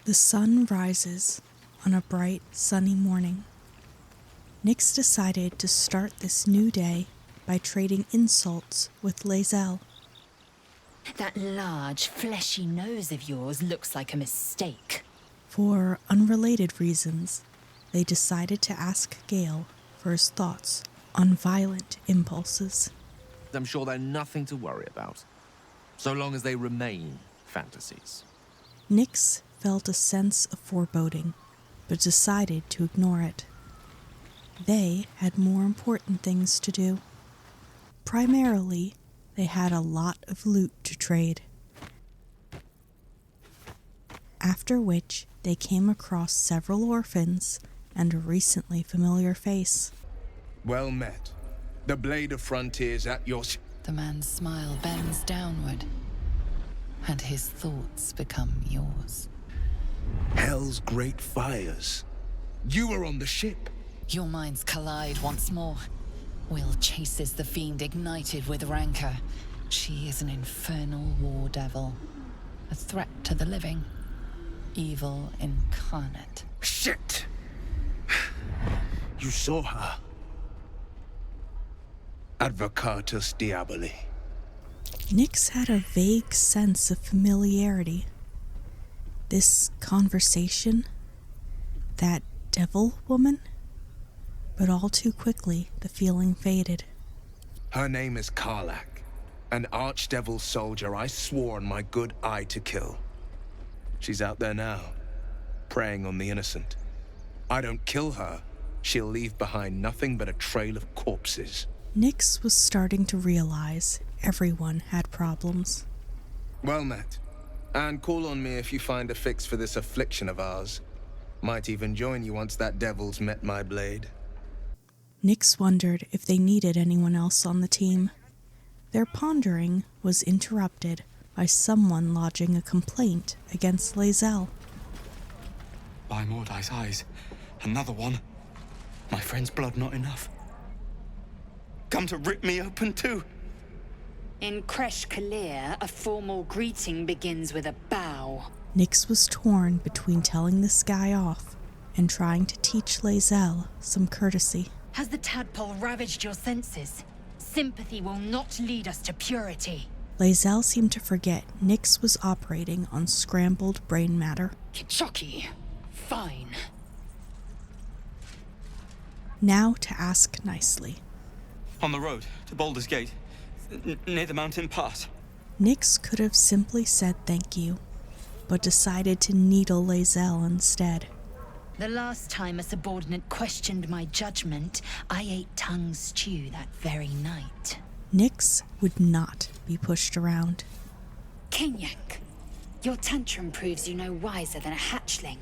The sun rises on a bright, sunny morning. Nyx decided to start this new day by trading insults with Lae'zel. That large, fleshy nose of yours looks like a mistake. For unrelated reasons, they decided to ask Gale for his thoughts on violent impulses. I'm sure they're nothing to worry about, so long as they remain fantasies. Nyx felt a sense of foreboding, but decided to ignore it. They had more important things to do. Primarily, they had a lot of loot to trade. After which, they came across several orphans and a recently familiar face. Well met. The blade of frontiers at your... The man's smile bends downward, and his thoughts become yours. Hell's great fires. You were on the ship. Your minds collide once more. Will chases the fiend ignited with rancor. She is an infernal war devil, a threat to the living, evil incarnate. Shit! You saw her. Advocatus Diaboli. Nyx had a vague sense of familiarity. This conversation, that devil woman, but all too quickly the feeling faded. Her name is Karlach, an archdevil soldier I swore on my good eye to kill. She's out there now, preying on the innocent. I don't kill her, she'll leave behind nothing but a trail of corpses. Nyx was starting to realize everyone had problems. Well met. And call on me if you find a fix for this affliction of ours. Might even join you once that devil's met my blade. Nyx wondered if they needed anyone else on the team. Their pondering was interrupted by someone lodging a complaint against Lae'zel. By Mordai's eyes, another one. My friend's blood not enough. Come to rip me open too. In Kresh Kalir, a formal greeting begins with a bow. Nyx was torn between telling this guy off and trying to teach Lae'zel some courtesy. Has the tadpole ravaged your senses? Sympathy will not lead us to purity. Lae'zel seemed to forget Nyx was operating on scrambled brain matter. Kitchoki. Fine. Now to ask nicely. On the road to Baldur's Gate, near the mountain pass. Nyx could have simply said thank you, but decided to needle Lae'zel instead. The last time a subordinate questioned my judgment, I ate tongue stew that very night. Nyx would not be pushed around. Kinyak, your tantrum proves you no wiser than a hatchling.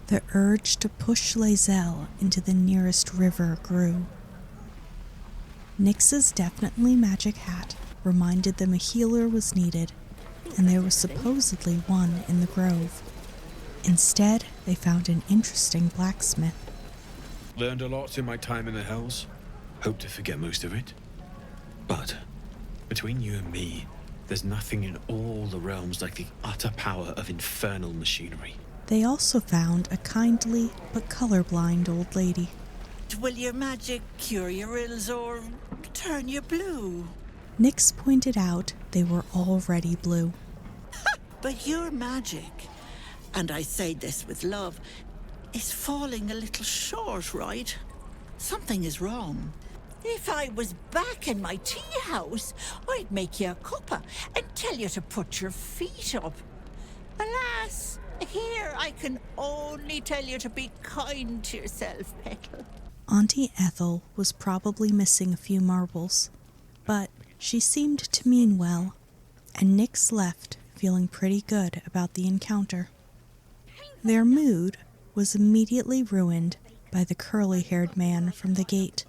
The urge to push Lae'zel into the nearest river grew. Nyx's definitely magic hat reminded them a healer was needed, and there was supposedly one in the grove. Instead, they found an interesting blacksmith. Learned a lot in my time in the Hells. Hope to forget most of it. But between you and me, there's nothing in all the realms like the utter power of infernal machinery. They also found a kindly but colorblind old lady. Will your magic cure your ills or turn you blue? Nyx pointed out they were already blue. But your magic, and I say this with love, is falling a little short, right? Something is wrong. If I was back in my tea house, I'd make you a cuppa and tell you to put your feet up. Alas, here I can only tell you to be kind to yourself, Petal. Auntie Ethel was probably missing a few marbles, but she seemed to mean well, and Nyx left feeling pretty good about the encounter. Their mood was immediately ruined by the curly-haired man from the gate.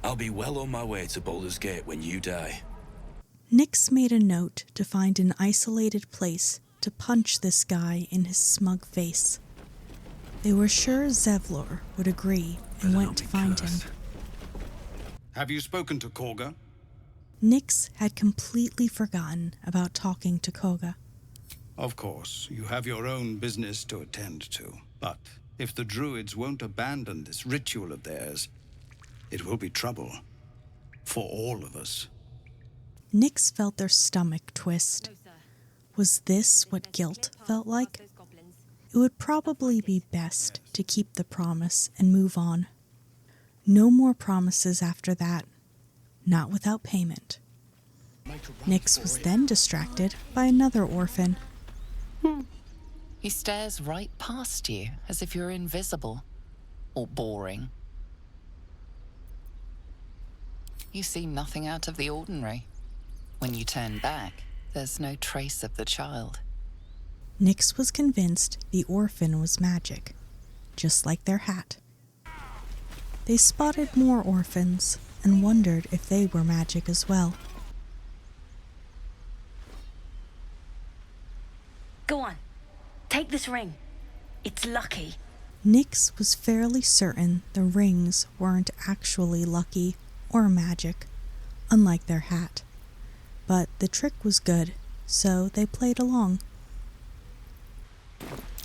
I'll be well on my way to Baldur's Gate when you die. Nyx made a note to find an isolated place to punch this guy in his smug face. They were sure Zevlor would agree and went to find him. Have you spoken to Korga? Nyx had completely forgotten about talking to Koga. Of course, you have your own business to attend to. But if the druids won't abandon this ritual of theirs, it will be trouble. For all of us. Nyx felt their stomach twist. Was this what guilt felt like? It would probably be best to keep the promise and move on. No more promises after that. Not without payment. Nyx was then distracted by another orphan. He stares right past you, as if you're invisible. Or boring. You seem nothing out of the ordinary. When you turn back, there's no trace of the child. Nyx was convinced the orphan was magic, just like their hat. They spotted more orphans and wondered if they were magic as well. Go on, take this ring. It's lucky. Nyx was fairly certain the rings weren't actually lucky or magic, unlike their hat. But the trick was good, so they played along.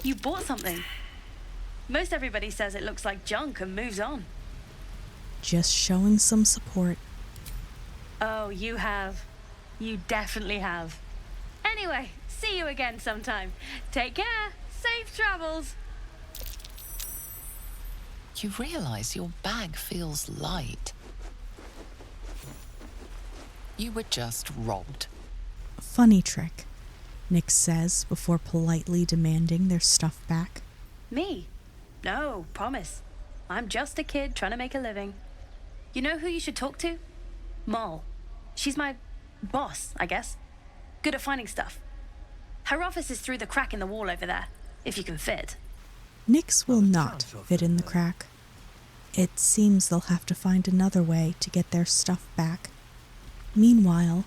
You bought something. Most everybody says it looks like junk and moves on. Just showing some support. Oh, you have. You definitely have. Anyway, see you again sometime. Take care. Safe travels. You realize your bag feels light. You were just robbed. Funny trick, Nyx says before politely demanding their stuff back. Me? No, promise. I'm just a kid trying to make a living. You know who you should talk to? Moll. She's my boss, I guess. Good at finding stuff. Her office is through the crack in the wall over there, if you can fit. Nyx will not fit in the crack. It seems they'll have to find another way to get their stuff back. Meanwhile,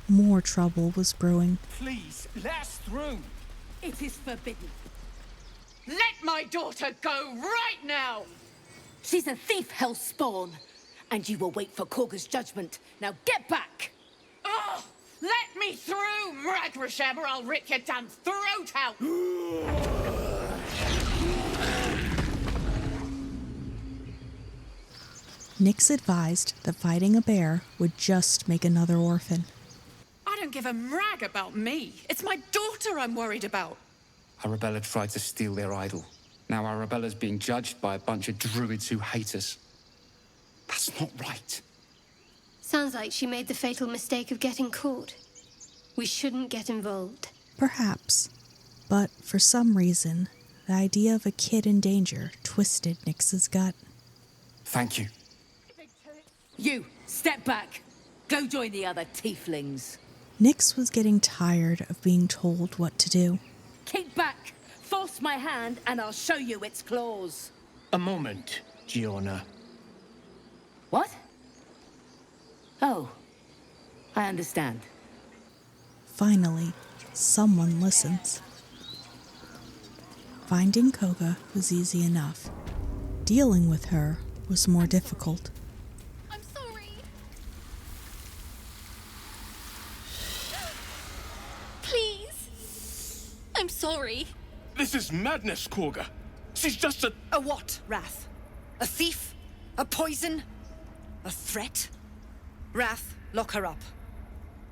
more trouble was brewing. Please, let us through. It is forbidden. Let my daughter go right now! She's a thief, hellspawn, and you will wait for Korga's judgment. Now get back! Oh, let me through, Mragrasham, or I'll rip your damn throat out! Nyx advised that fighting a bear would just make another orphan. I don't give a rag about me. It's my daughter I'm worried about. Arabella tried to steal their idol. Now Arabella's being judged by a bunch of druids who hate us. That's not right. Sounds like she made the fatal mistake of getting caught. We shouldn't get involved. Perhaps. But for some reason, the idea of a kid in danger twisted Nyx's gut. Thank you. You, step back. Go join the other tieflings. Nyx was getting tired of being told what to do. Kick back. Force my hand and I'll show you its claws. A moment, Giona. What? Oh, I understand. Finally, someone listens. Finding Koga was easy enough. Dealing with her was more difficult. I'm sorry. Please. I'm sorry. This is madness, Korga. She's just a... A what, Wrath? A thief? A poison? A threat? Wrath, lock her up.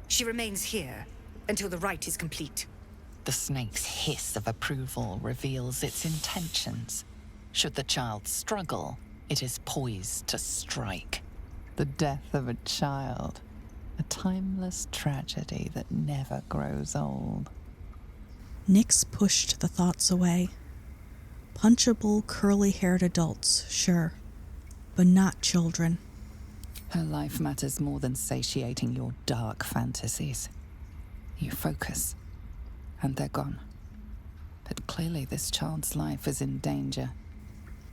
She remains here until the rite is complete. The snake's hiss of approval reveals its intentions. Should the child struggle, it is poised to strike. The death of a child, a timeless tragedy that never grows old. Nyx pushed the thoughts away. Punchable, curly-haired adults, sure, but not children. Her life matters more than satiating your dark fantasies. You focus, and they're gone. But clearly this child's life is in danger.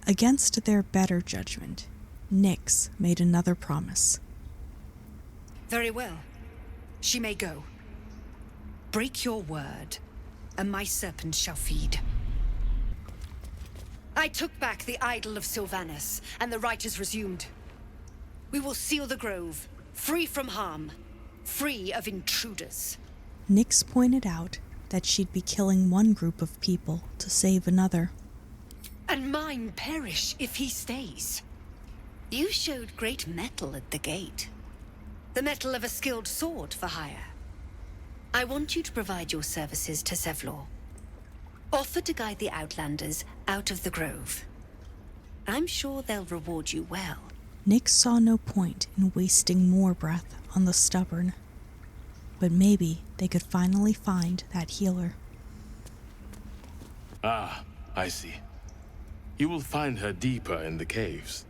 Against their better judgment, Nyx made another promise. Very well. She may go. Break your word, and my serpent shall feed. I took back the idol of Sylvanus, and the rite is resumed. We will seal the grove, free from harm, free of intruders. Nyx pointed out that she'd be killing one group of people to save another. And mine perish if he stays. You showed great mettle at the gate. The mettle of a skilled sword for hire. I want you to provide your services to Sevlor. Offer to guide the Outlanders out of the grove. I'm sure they'll reward you well. Nyx saw no point in wasting more breath on the stubborn, but maybe they could finally find that healer. Ah, I see. You will find her deeper in the caves.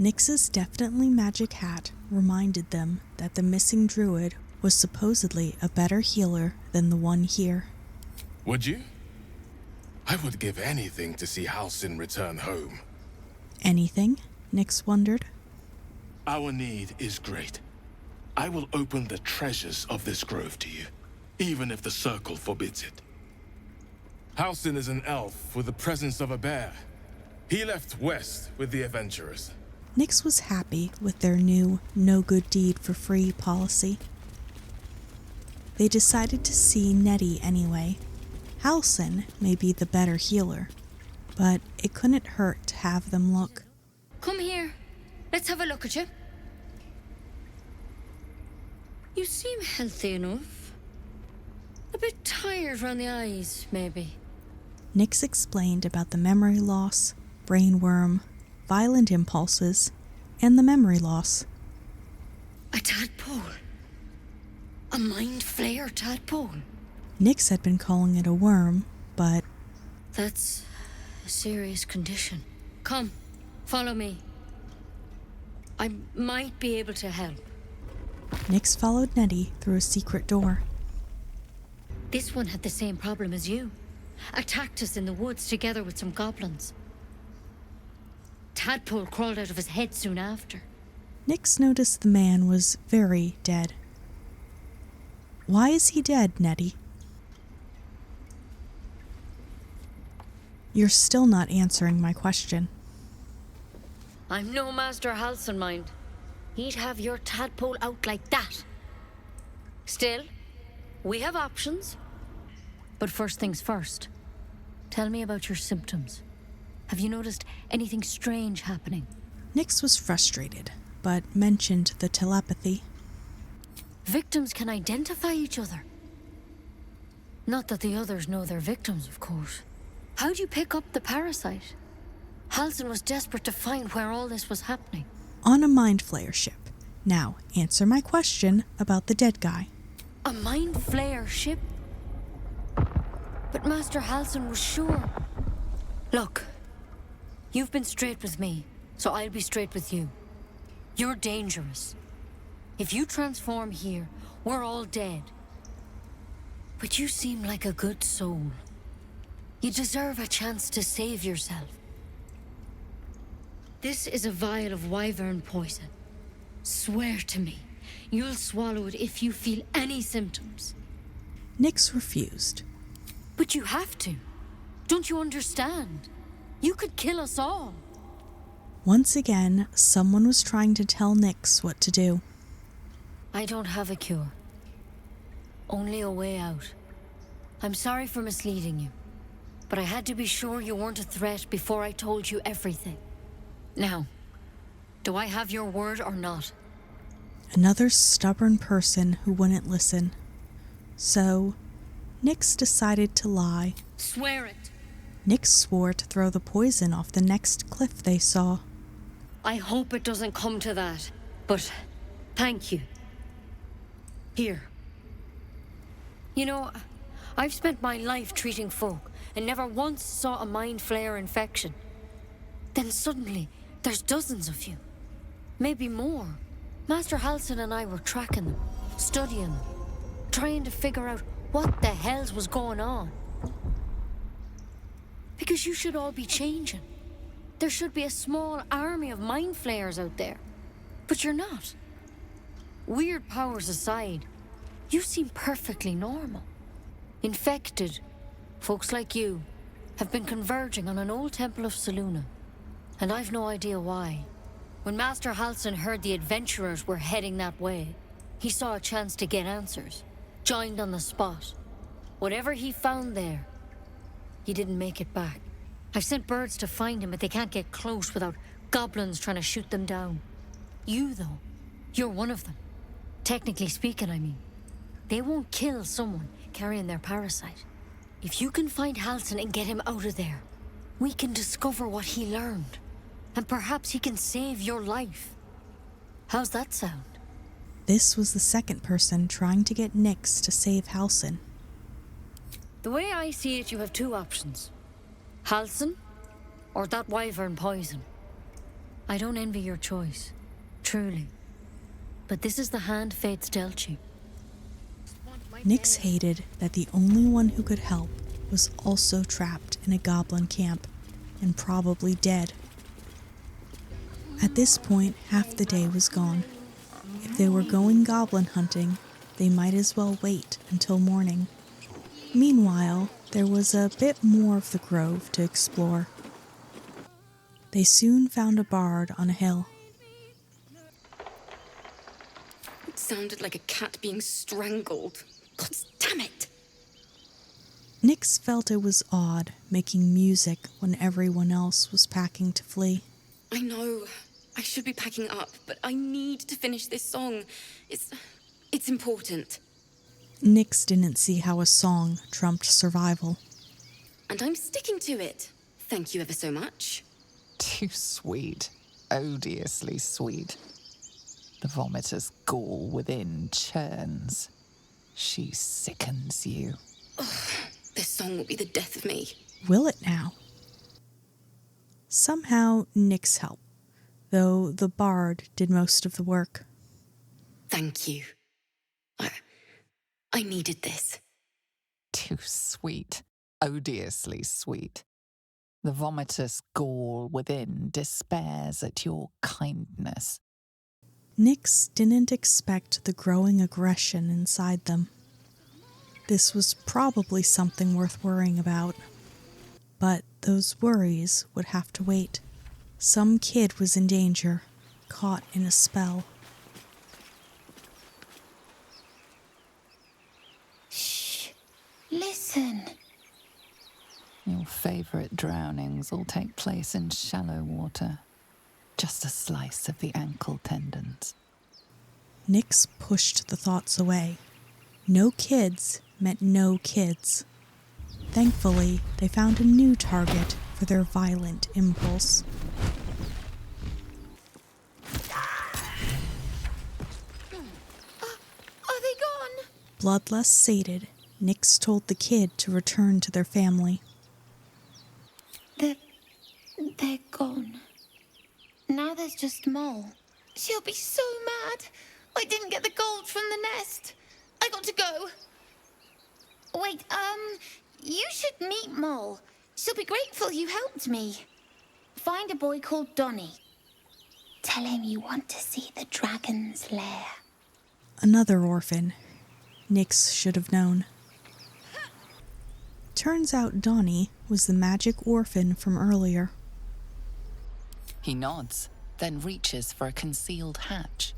Nyx's definitely magic hat reminded them that the missing druid was supposedly a better healer than the one here. Would you? I would give anything to see Halsin return home. Anything? Nyx wondered. Our need is great. I will open the treasures of this grove to you, even if the Circle forbids it. Halsin is an elf with the presence of a bear. He left west with the adventurers. Nyx was happy with their new no good deed for free policy. They decided to see Nettie anyway. Halsin may be the better healer, but it couldn't hurt to have them look. Come here. Let's have a look at you. You seem healthy enough. A bit tired around the eyes, maybe. Nyx explained about the memory loss, brain worm, violent impulses, and the memory loss. A tadpole. A mind flayer tadpole. Nyx had been calling it a worm, but... That's a serious condition. Come, follow me. I might be able to help. Nyx followed Nettie through a secret door. This one had the same problem as you. Attacked us in the woods together with some goblins. Tadpole crawled out of his head soon after. Nyx noticed the man was very dead. Why is he dead, Nettie? You're still not answering my question. I'm no Master Halsin, mind. He'd have your tadpole out like that. Still, we have options. But first things first. Tell me about your symptoms. Have you noticed anything strange happening? Nyx was frustrated, but mentioned the telepathy. Victims can identify each other. Not that the others know they're victims, of course. How'd you pick up the parasite? Halsin was desperate to find where all this was happening. On a mind flayer ship. Now, answer my question about the dead guy. A mind flayer ship? But Master Halsin was sure. Look, you've been straight with me, so I'll be straight with you. You're dangerous. If you transform here, we're all dead. But you seem like a good soul. You deserve a chance to save yourself. This is a vial of wyvern poison. Swear to me, you'll swallow it if you feel any symptoms. Nyx refused. But you have to. Don't you understand? You could kill us all. Once again, someone was trying to tell Nyx what to do. I don't have a cure. Only a way out. I'm sorry for misleading you, but I had to be sure you weren't a threat before I told you everything. Now, do I have your word or not? Another stubborn person who wouldn't listen. So, Nyx decided to lie. Swear it. Nyx swore to throw the poison off the next cliff they saw. I hope it doesn't come to that, but thank you. Here. You know, I've spent my life treating folk and never once saw a mind flayer infection. Then suddenly, there's dozens of you. Maybe more. Master Halsin and I were tracking them, studying them, trying to figure out what the hells was going on. Because you should all be changing. There should be a small army of mind flayers out there. But you're not. Weird powers aside, you seem perfectly normal. Infected, folks like you, have been converging on an old temple of Selûne. And I've no idea why. When Master Halsin heard the adventurers were heading that way, he saw a chance to get answers. Joined on the spot. Whatever he found there, he didn't make it back. I've sent birds to find him, but they can't get close without goblins trying to shoot them down. You, though, you're one of them. Technically speaking, I mean. They won't kill someone carrying their parasite. If you can find Halsin and get him out of there, we can discover what he learned. And perhaps he can save your life. How's that sound? This was the second person trying to get Nyx to save Halsin. The way I see it, you have two options. Halsin, or that wyvern poison. I don't envy your choice, truly. But this is the hand fate's dealt you. Nyx hated that the only one who could help was also trapped in a goblin camp and probably dead. At this point, half the day was gone. If they were going goblin hunting, they might as well wait until morning. Meanwhile, there was a bit more of the grove to explore. They soon found a bard on a hill. It sounded like a cat being strangled. God damn it! Nyx felt it was odd making music when everyone else was packing to flee. I know. I should be packing up, but I need to finish this song. It's important. Nyx didn't see how a song trumped survival. And I'm sticking to it. Thank you ever so much. Too sweet. Odiously sweet. The vomitor's gall within churns. She sickens you. Ugh, this song will be the death of me. Will it now? Somehow, Nyx helped, though the bard did most of the work. Thank you. I needed this. Too sweet. Odiously sweet. The vomitor's gall within despairs at your kindness. Nyx didn't expect the growing aggression inside them. This was probably something worth worrying about. But those worries would have to wait. Some kid was in danger, caught in a spell. Shh. Listen. Your favourite drownings will take place in shallow water. Just a slice of the ankle tendons. Nyx pushed the thoughts away. No kids meant no kids. Thankfully, they found a new target for their violent impulse. Are they gone? Bloodlust sated, Nyx told the kid to return to their family. They're gone. Now there's just Mole. She'll be so mad. I didn't get the gold from the nest. I got to go. Wait, you should meet Mole. She'll be grateful you helped me. Find a boy called Donny. Tell him you want to see the dragon's lair. Another orphan. Nyx should have known. Turns out Donny was the magic orphan from earlier. He nods, then reaches for a concealed hatch.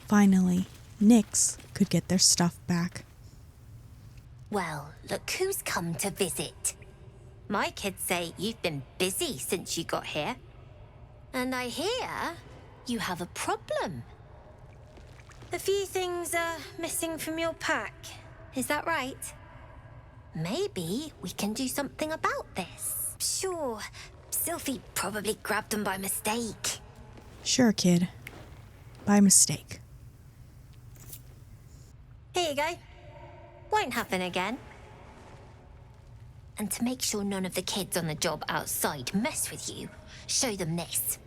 Finally, Nyx could get their stuff back. Well, look who's come to visit. My kids say you've been busy since you got here. And I hear you have a problem. A few things are missing from your pack. Is that right? Maybe we can do something about this. Sure, Sylphie probably grabbed them by mistake. Sure, kid. By mistake. Here you go. Won't happen again. And to make sure none of the kids on the job outside mess with you, show them this.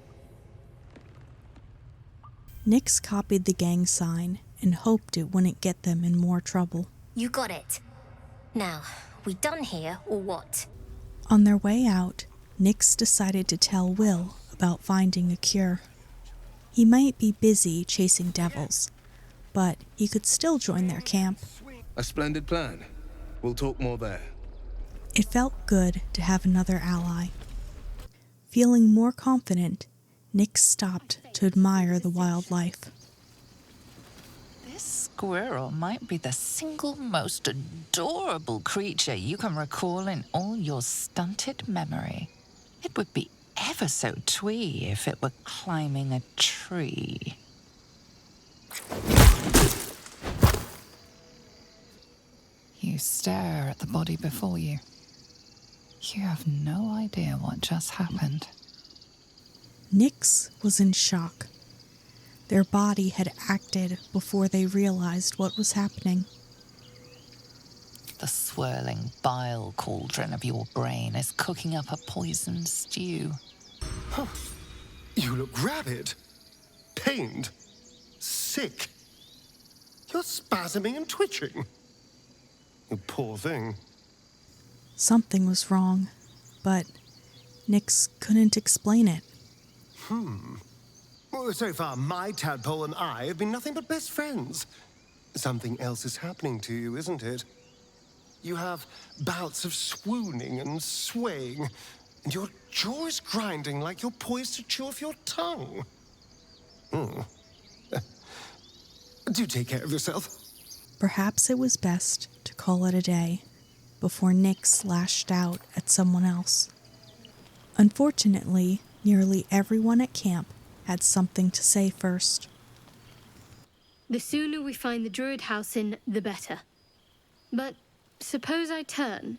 Nyx copied the gang sign and hoped it wouldn't get them in more trouble. You got it. Now, we done here or what? On their way out, Nyx decided to tell Will about finding a cure. He might be busy chasing devils, but he could still join their camp. A splendid plan. We'll talk more there. It felt good to have another ally. Feeling more confident, Nyx stopped to admire the wildlife. This squirrel might be the single most adorable creature you can recall in all your stunted memory. It would be ever so twee if it were climbing a tree. You stare at the body before you. You have no idea what just happened. Nyx was in shock. Their body had acted before they realized what was happening. The swirling bile cauldron of your brain is cooking up a poisoned stew. Huh. You look rabid, pained, sick. You're spasming and twitching. You poor thing. Something was wrong, but Nyx couldn't explain it. Well, so far, my tadpole and I have been nothing but best friends. Something else is happening to you, isn't it? You have bouts of swooning and swaying, and your jaw is grinding like you're poised to chew off your tongue. Do take care of yourself. Perhaps it was best to call it a day before Nyx lashed out at someone else. Unfortunately, nearly everyone at camp had something to say first. The sooner we find the druid house in, the better. But suppose I turn.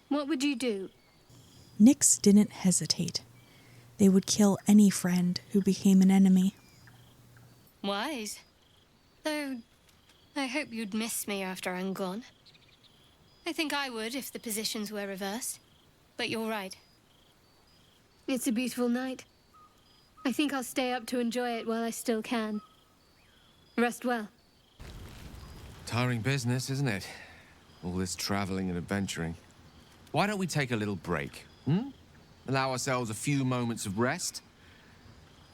What would you do? Nyx didn't hesitate. They would kill any friend who became an enemy. Wise. Though, I hope you'd miss me after I'm gone. I think I would if the positions were reversed. But you're right. It's a beautiful night. I think I'll stay up to enjoy it while I still can. Rest well. Tiring business, isn't it? All this traveling and adventuring. Why don't we take a little break, Allow ourselves a few moments of rest?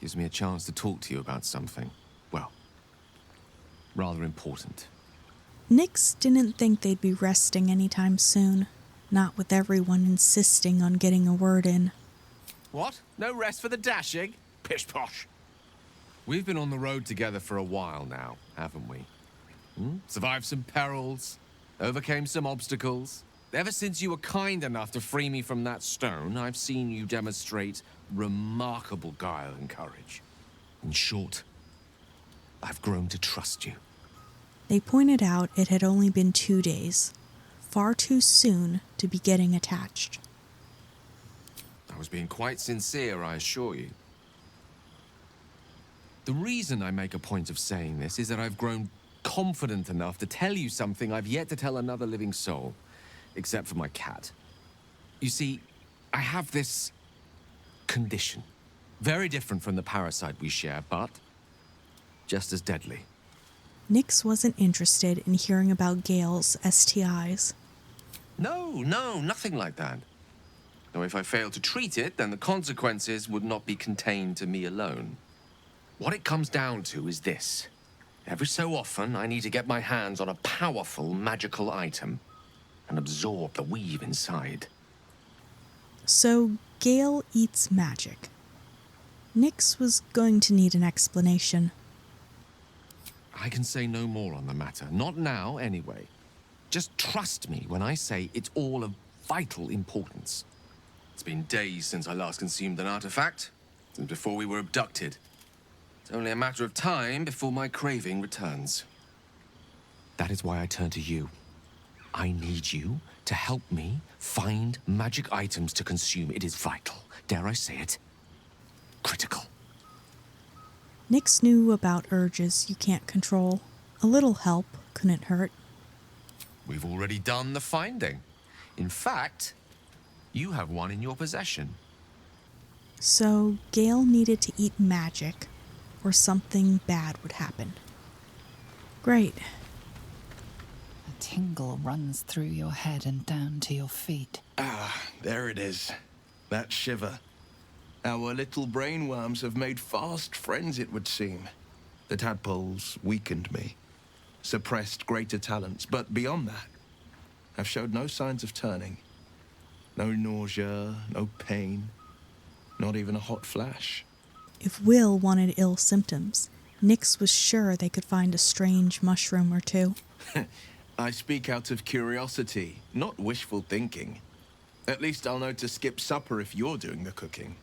Gives me a chance to talk to you about something, well, rather important. Nyx didn't think they'd be resting anytime soon, not with everyone insisting on getting a word in. What? No rest for the dashing? Pish posh. We've been on the road together for a while now, haven't we? Survived some perils, overcame some obstacles. Ever since you were kind enough to free me from that stone, I've seen you demonstrate remarkable guile and courage. In short, I've grown to trust you. They pointed out it had only been 2 days, far too soon to be getting attached. I was being quite sincere, I assure you. The reason I make a point of saying this is that I've grown confident enough to tell you something I've yet to tell another living soul, except for my cat. You see, I have this condition. Very different from the parasite we share, but just as deadly. Nyx wasn't interested in hearing about Gale's STIs. No, nothing like that. Though if I fail to treat it, then the consequences would not be contained to me alone. What it comes down to is this. Every so often, I need to get my hands on a powerful magical item and absorb the weave inside. So, Gale eats magic. Nyx was going to need an explanation. I can say no more on the matter. Not now, anyway. Just trust me when I say it's all of vital importance. It's been days since I last consumed an artifact, since before we were abducted. It's only a matter of time before my craving returns. That is why I turn to you. I need you to help me find magic items to consume. It is vital. Dare I say it? Critical. Nyx knew about urges you can't control. A little help couldn't hurt. We've already done the finding. In fact, you have one in your possession. So, Gale needed to eat magic, or something bad would happen. Great. A tingle runs through your head and down to your feet. Ah, there it is. That shiver. Our little brainworms have made fast friends, it would seem. The tadpoles weakened me, suppressed greater talents, but beyond that, have showed no signs of turning. No nausea, no pain, not even a hot flash. If Will wanted ill symptoms, Nix was sure they could find a strange mushroom or two. I speak out of curiosity, not wishful thinking. At least I'll know to skip supper if you're doing the cooking.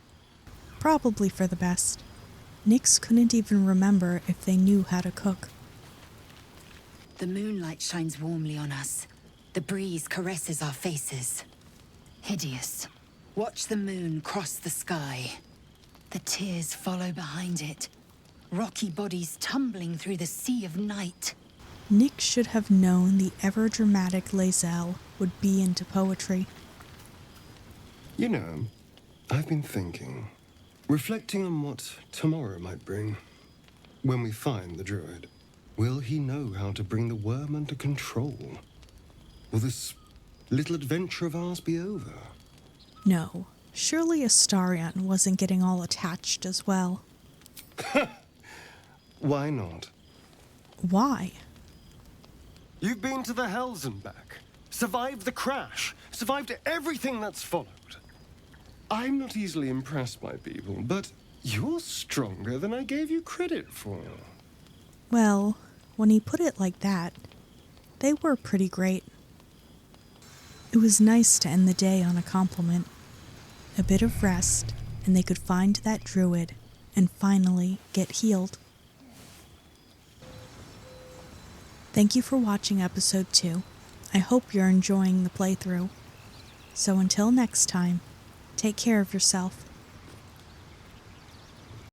Probably for the best. Nix couldn't even remember if they knew how to cook. The moonlight shines warmly on us. The breeze caresses our faces. Hideous. Watch the moon cross the sky. The tears follow behind it. Rocky bodies tumbling through the sea of night. Nix should have known the ever-dramatic Lae'zel would be into poetry. You know, I've been thinking, reflecting on what tomorrow might bring. When we find the druid, will he know how to bring the worm under control? Will this little adventure of ours be over? No, surely Astarion wasn't getting all attached as well. Why not? Why? You've been to the Hells and back, survived the crash, survived everything that's followed. I'm not easily impressed by people, but you're stronger than I gave you credit for. Well, when he put it like that, they were pretty great. It was nice to end the day on a compliment. A bit of rest, and they could find that druid and finally get healed. Thank you for watching episode 2. I hope you're enjoying the playthrough. So until next time, take care of yourself.